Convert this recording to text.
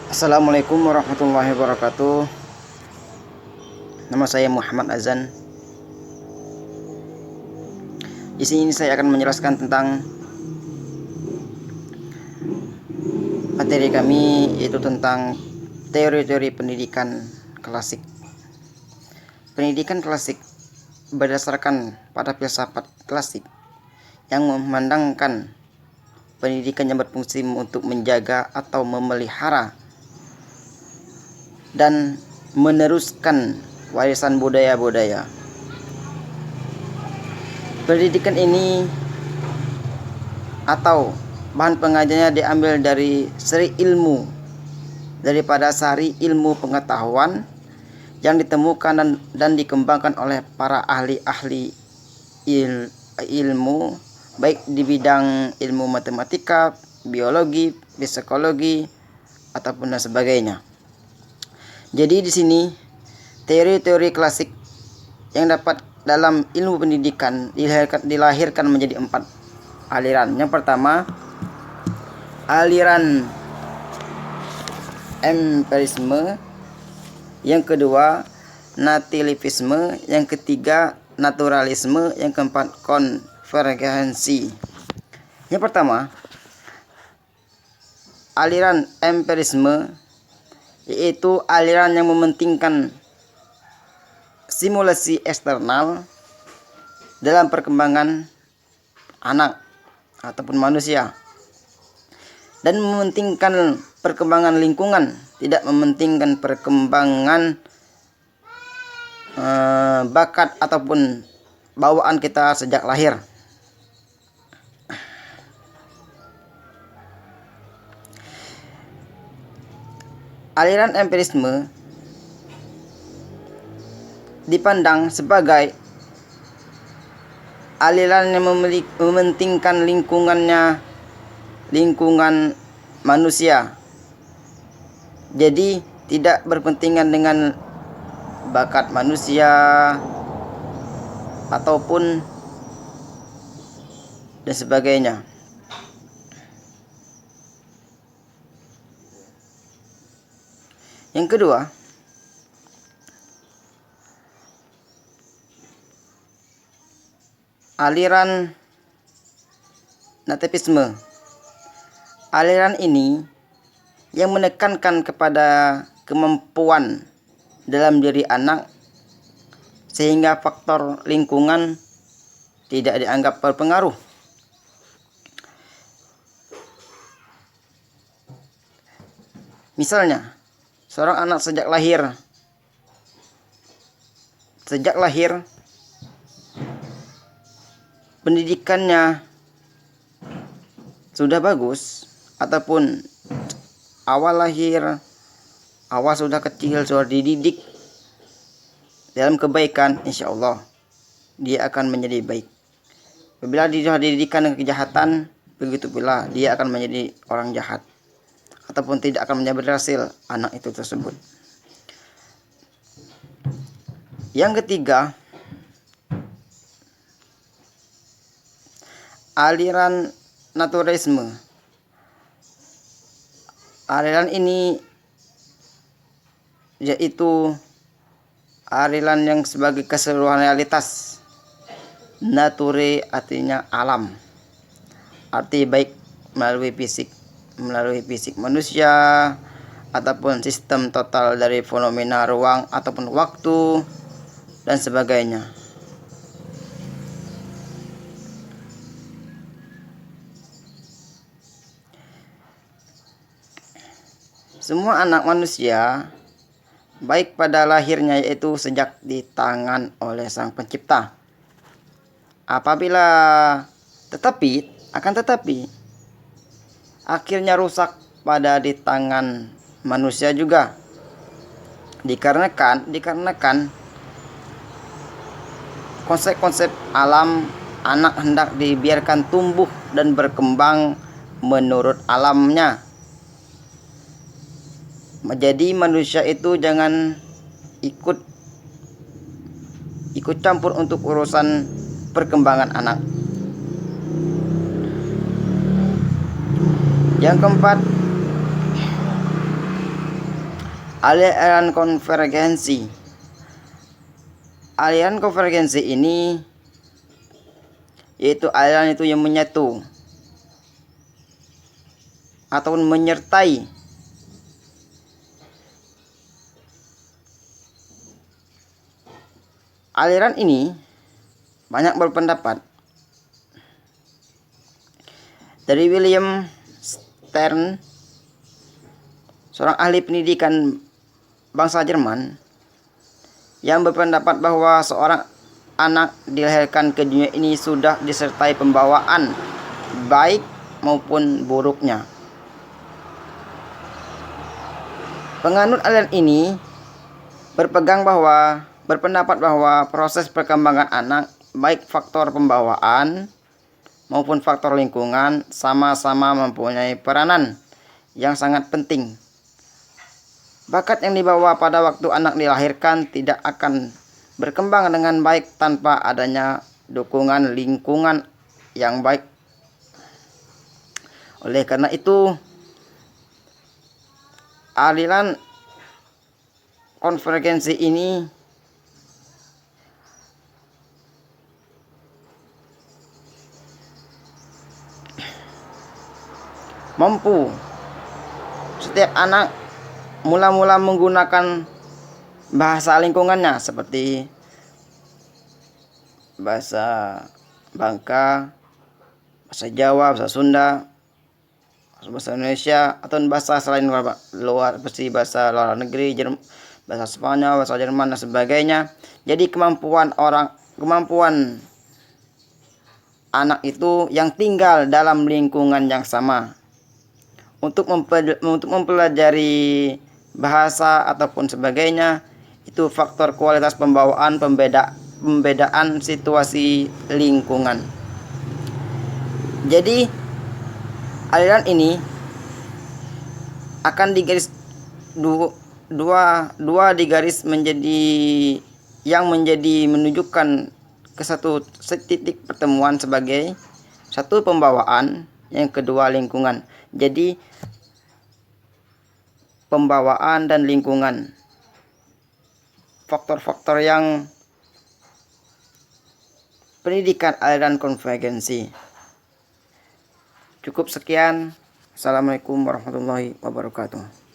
Assalamualaikum warahmatullahi wabarakatuh. Nama saya Muhammad Azan. Di sini saya akan menjelaskan tentang materi kami, yaitu tentang teori-teori pendidikan klasik. Pendidikan klasik berdasarkan pada filsafat klasik yang memandangkan pendidikan yang berfungsi untuk menjaga atau memelihara dan meneruskan warisan budaya-budaya. Pendidikan ini atau bahan pengajarnya diambil dari sari ilmu, daripada sari ilmu pengetahuan yang ditemukan dan dikembangkan oleh para ahli-ahli ilmu, baik di bidang ilmu matematika, biologi, psikologi, ataupun dan sebagainya. Jadi di sini teori-teori klasik yang dapat dalam ilmu pendidikan dilahirkan menjadi 4 aliran. Yang pertama, aliran empirisme. Yang kedua, nativisme. Yang ketiga, naturalisme. Yang keempat, konvergensi. Yang pertama, aliran empirisme, yaitu aliran yang mementingkan simulasi eksternal dalam perkembangan anak ataupun manusia, dan mementingkan perkembangan lingkungan, tidak mementingkan perkembangan bakat ataupun bawaan kita sejak lahir. Aliran empirisme dipandang sebagai aliran yang mementingkan lingkungan manusia. Jadi tidak berpentingan dengan bakat manusia ataupun dan sebagainya. Yang kedua, aliran nativisme. Aliran ini yang menekankan kepada kemampuan dalam diri anak, sehingga faktor lingkungan tidak dianggap berpengaruh. Misalnya, seorang anak sejak lahir pendidikannya sudah bagus, ataupun awal lahir, awal sudah kecil, sudah dididik dalam kebaikan, insya Allah dia akan menjadi baik. Apabila dia sudah didikan dengan kejahatan, begitu pula dia akan menjadi orang jahat, ataupun tidak akan menjadi berhasil anak itu tersebut. Yang ketiga, aliran naturalisme. Aliran ini yaitu aliran yang sebagai keseluruhan realitas. Nature artinya alam, arti baik melalui fisik manusia, ataupun sistem total dari fenomena ruang ataupun waktu dan sebagainya. Semua anak manusia baik pada lahirnya, yaitu sejak di tangan oleh Sang Pencipta. Tetapi akhirnya rusak pada di tangan manusia juga, dikarenakan konsep-konsep alam. Anak hendak dibiarkan tumbuh dan berkembang menurut alamnya. Jadi manusia itu jangan ikut campur untuk urusan perkembangan anak. Yang keempat, aliran konvergensi. Aliran konvergensi ini yaitu aliran itu yang menyatu ataupun menyertai aliran ini banyak berpendapat. Dari William Stern, seorang ahli pendidikan bangsa Jerman, yang berpendapat bahwa seorang anak dilahirkan ke dunia ini sudah disertai pembawaan baik maupun buruknya. Penganut aliran ini berpendapat bahwa proses perkembangan anak, baik faktor pembawaan maupun faktor lingkungan, sama-sama mempunyai peranan yang sangat penting. Bakat yang dibawa pada waktu anak dilahirkan tidak akan berkembang dengan baik tanpa adanya dukungan lingkungan yang baik. Oleh karena itu, aliran konvergensi ini mampu setiap anak mula-mula menggunakan bahasa lingkungannya seperti bahasa Bangka, bahasa Jawa, bahasa Sunda, bahasa Indonesia, atau bahasa selain luar seperti bahasa luar negeri, bahasa Spanyol, bahasa Jerman dan sebagainya. Jadi kemampuan anak itu yang tinggal dalam lingkungan yang sama untuk mempelajari bahasa ataupun sebagainya, itu faktor kualitas pembawaan, pembedaan situasi lingkungan. Jadi aliran ini akan digaris dua digaris menjadi yang menunjukkan ke satu titik pertemuan sebagai satu pembawaan, yang kedua lingkungan. Jadi pembawaan dan lingkungan, faktor-faktor yang pendidikan aliran konvergensi. Cukup sekian. Assalamualaikum warahmatullahi wabarakatuh.